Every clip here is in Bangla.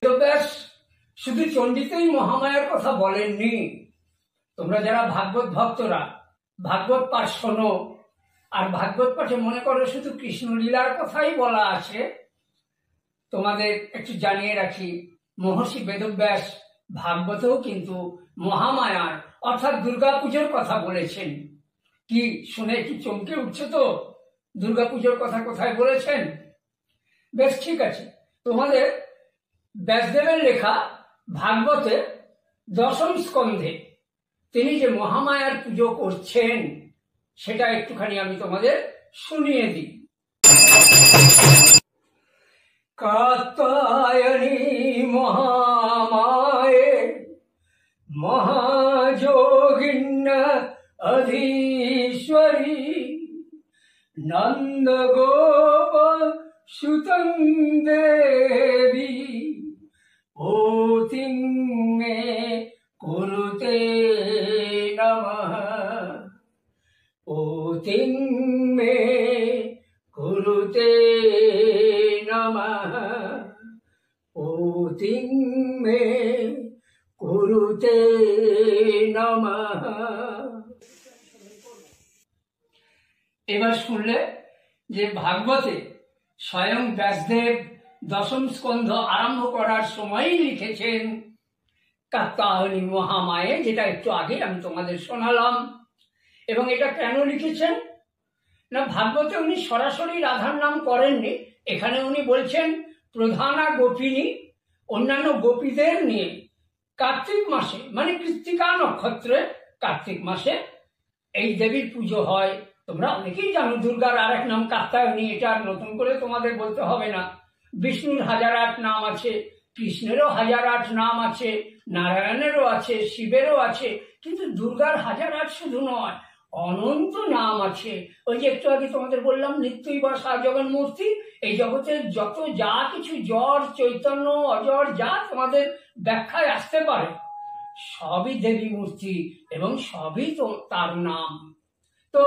বেদব্যাস শুধু চণ্ডীতেই মহামায়ার কথা বলেননি। তোমরা যারা ভাগবত ভক্তরা ভাগবত পাঠ শোনো, আর ভাগবত পাঠে মনে করো শুধু কৃষ্ণলীলার কথাই বলা আছে, তোমাদের একটু জানিয়ে রাখি, মহর্ষি বেদব্যাস ভাগবতেও কিন্তু মহামায়ার অর্থাৎ দুর্গাপুজোর কথা বলেছেন। কি শুনে একটু চমকে উঠছে তো? দুর্গাপুজোর কথা কোথায় বলেছেন? বেশ ঠিক আছে, তোমাদের ব্যাসদেবের লেখা ভাগবতে দশম স্কন্ধে তিনি যে মহামায়ার পুজো করছেন সেটা একটুখানি আমি তোমাদের শুনিয়ে দিই। কাত্যায়নী মহামায়ে মহাযোগিন্য অধীশ্বরী নন্দ গোপ সুতং দেবী ওতিং মে কুরুতে নমঃ ওতিং মে কুরুতে নমঃ ওতিং মে কুরুতে নমঃ। এবার শুনলে যে ভাগবতে স্বয়ং ব্যাসদেব দশম স্কন্ধ আরম্ভ করার সময়ই লিখেছেন কাত্যায়নী মহামায়ে, যেটা একটু আগে আমি তোমাদের শোনালাম। এবং এটা কেন লিখেছেন না, ভাগবতে উনি সরাসরি রাধার নাম করেননি, এখানে উনি বলছেন প্রধানা গোপিনী অন্যান্য গোপীদের নিয়ে কার্তিক মাসে, মানে কৃত্তিকা নক্ষত্রে কার্তিক মাসে এই দেবীর পুজো হয়। তোমরা অনেকেই জানো দুর্গার আর এক নাম কাত্যায়নী, এটা আর নতুন করে তোমাদের বলতে হবে না। বিষ্ণুর 1008 নাম আছে, কৃষ্ণেরও 1008 নাম আছে, নারায়ণেরও আছে, শিবেরও আছে, কিন্তু দুর্গার 1008 শুধু নয়, অনন্ত নাম আছে। ওই যে একটু আগে তোমাদের বললাম নিত্যই বসা জগন মূর্তি, এই জগতের যত যা কিছু জড় চৈতন্য অজর যা তোমাদের ব্যাখ্যায় আসতে পারে সবই দেবী মূর্তি এবং সবই তো তার নাম। তো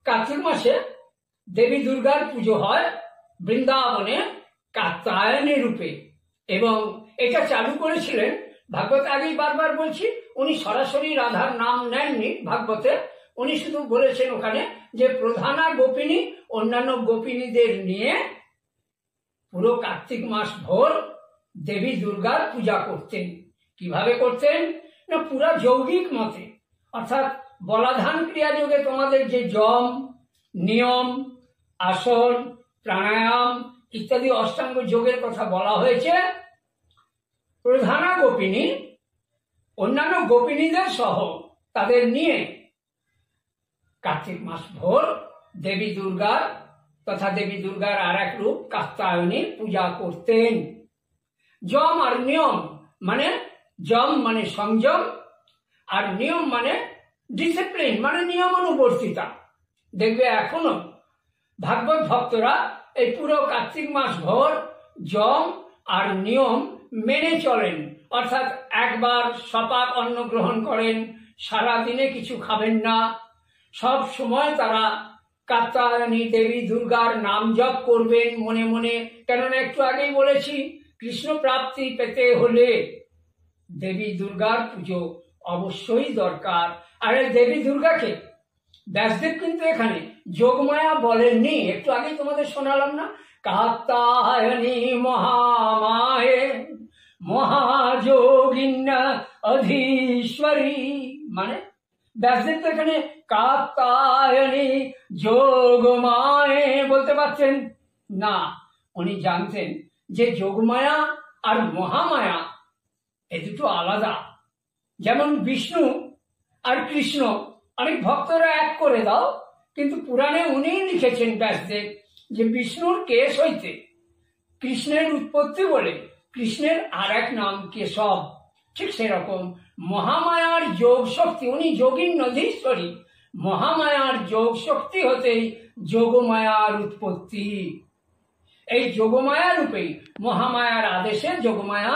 কার্তিক মাসে দেবী দুর্গার পুজো হয় বৃন্দাবনে কাত্যায়নী রূপে, এবং এটা চালু করেছিলেন ভাগবত। আগেই বারবার বলছি, উনি সরাসরি রাধার নাম নেননি ভাগবতে, উনি শুধু বলেছেন ওখানে যে প্রধানা গোপিনী অন্যান্য গোপিনীদের নিয়ে পুরো কার্তিক মাস ভোর দেবী দুর্গার পূজা করতেন। কিভাবে করতেন না, পুরা যৌগিক মতে, অর্থাৎ বলাধান ক্রিয়া যোগে তোমাদের যে যম নিয়ম আসন প্রাণায়াম ইত্যাদি অষ্টাঙ্গ যোগের কথা বলা হয়েছে, প্রধানা গোপিনী অন্যান্য গোপিনীদের সহ তাদের নিয়ে কার্তিক মাস ভোর দেবী দুর্গার তথা দেবী দুর্গার আর এক রূপ কাত্যায়নী পূজা করতেন। যম আর নিয়ম মানে, যম মানে সংযম আর নিয়ম মানে ডিসিপ্লিন, মানে নিয়মানুবর্তিতা। দেখবে এখনো ভাগবত ভক্তরা এই পুরো কার্তিক মাস ভোর যম আর নিয়ম মেনে চলেন, অর্থাৎ একবার সপাক অন্ন গ্রহণ করেন, সারা দিনে কিছু খাবেন না, সব সময় তারা কাত্যায়নী দেবী দুর্গার নাম জপ করবেন মনে মনে। কেননা একটু আগেই বলেছি কৃষ্ণ প্রাপ্তি পেতে হলে দেবী দুর্গার পুজো অবশ্যই দরকার। আর এই দেবী দুর্গাকে ব্যাসদেব কিন্তু এখানে যোগমায়া বলেননি, একটু আগেই তোমাদের শোনালাম না, কাত্যায়নী মহামায়ে মহাযোগিন্য অধীশ্বরী, মানে ব্যাসদেব তো এখানে কাত্যায়নী যোগমায়ে বলতে পারছেন না। উনি জানতেন যে যোগমায়া আর মহামায়া এই দুটো আলাদা। যেমন বিষ্ণু আর কৃষ্ণ অনেক ভক্তরা এক করে দাও, কিন্তু পুরাণে উনিই লিখেছেন ব্যাসদেব যে বিষ্ণুর কেশ হইতে কৃষ্ণের উৎপত্তি বলে কৃষ্ণের আর এক নাম কেশব। ঠিক সেরকম মহামায়ার যোগ শক্তি, উনি যোগীন নধীশ্বরী, মহামায়ার যোগ শক্তি হতেই যোগমায়ার উৎপত্তি। এই যোগমায়া রূপেই মহামায়ার আদেশে যোগমায়া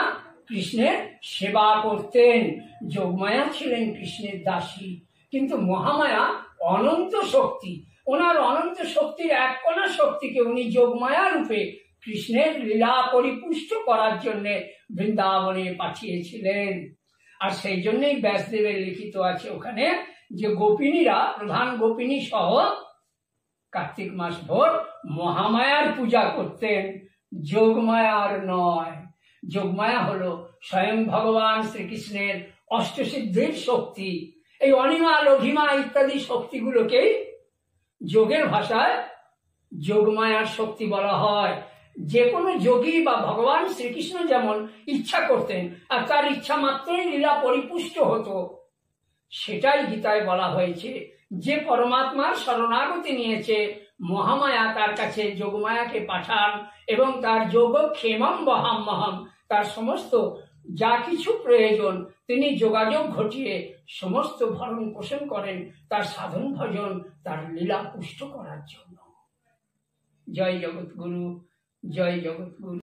কৃষ্ণের সেবা করতেন। যোগমায়া ছিলেন কৃষ্ণের দাসী, কিন্তু মহামায়া অনন্ত শক্তি, ওনার অনন্ত শক্তির এক কণা শক্তিকে উনি যোগমায়া রূপে কৃষ্ণের লীলা পরিপুষ্ট করার জন্য বৃন্দাবনে পাঠিয়েছিলেন। আর সেই জন্যই ব্যাসদেবের লিখিত আছে ওখানে যে গোপিনীরা, প্রধান গোপিনী সহ কার্তিক মাস ভোর মহামায়ার পূজা করতেন, যোগমায়ার নয়। যোগমায়া হলো স্বয়ং ভগবান শ্রীকৃষ্ণের অষ্টসিদ্ধির শক্তি। এই অনিমা, লঘিমা ইত্যাদি শক্তিগুলোকেই যোগের ভাষায় যোগমায়ার শক্তি বলা হয়। যে কোনো যোগী বা ভগবান শ্রীকৃষ্ণ যেমন ইচ্ছা করতেন আর তার ইচ্ছা মাত্রই লীলা পরিপুষ্ট হতো, সেটাই গীতায় বলা হয়েছে। যে পরমাত্মার শরণাগতি নিয়েছে, মহামায়া তার কাছে যোগমায়াকে পাঠান এবং তার যোগক্ষেমম বহাম্যহম, তার সমস্ত যা কিছু প্রয়োজন তিনি যোগাযোগ ঘটিয়ে সমস্ত ভরণ পোষণ করেন তার সাধন ভজন, তার লীলা পুষ্ট করার জন্য। জয় জগৎগুরু, জয় জগৎগুরু।